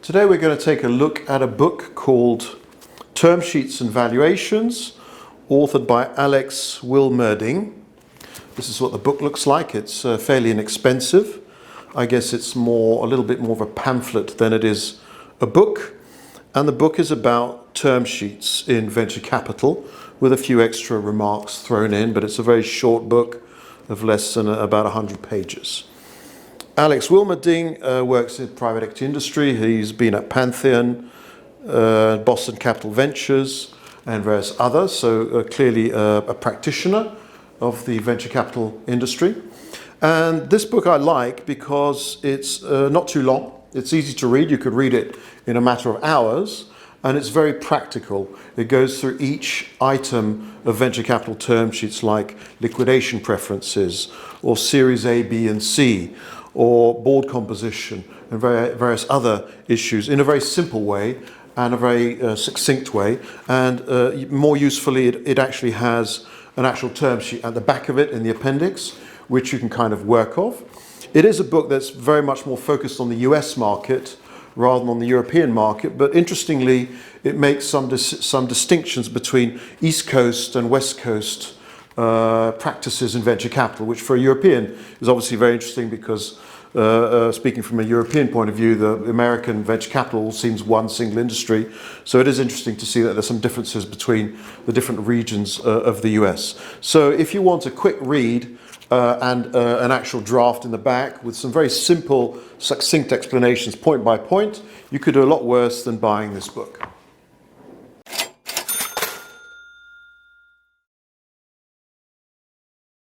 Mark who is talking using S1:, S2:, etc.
S1: Today we're going to take a look at a book called Term Sheets and Valuations, authored by Alex Wilmerding. This is what the book looks like. It's fairly inexpensive. I guess it's a little bit more of a pamphlet than it is a book. And the book is about term sheets in venture capital with a few extra remarks thrown in, but it's a very short book of less than about 100 pages. Alex Wilmerding works in the private equity industry. He's been at Pantheon, Boston Capital Ventures, and various others, so clearly a practitioner of the venture capital industry. And this book I like because it's not too long. It's easy to read. You could read it in a matter of hours, and it's very practical. It goes through each item of venture capital term sheets, like liquidation preferences, or Series A, B, and C, or board composition, and various other issues in a very simple way and a very succinct way. And more usefully, it actually has an actual term sheet at the back of it in the appendix, which you can kind of work off. It is a book that's very much more focused on the US market rather than on the European market, but interestingly, it makes some distinctions between East Coast and West Coast practices in venture capital, which for a European is obviously very interesting because speaking from a European point of view, the American venture capital seems one single industry. So it is interesting to see that there's some differences between the different regions of the US. So if you want a quick read and an actual draft in the back with some very simple, succinct explanations point by point, you could do a lot worse than buying this book.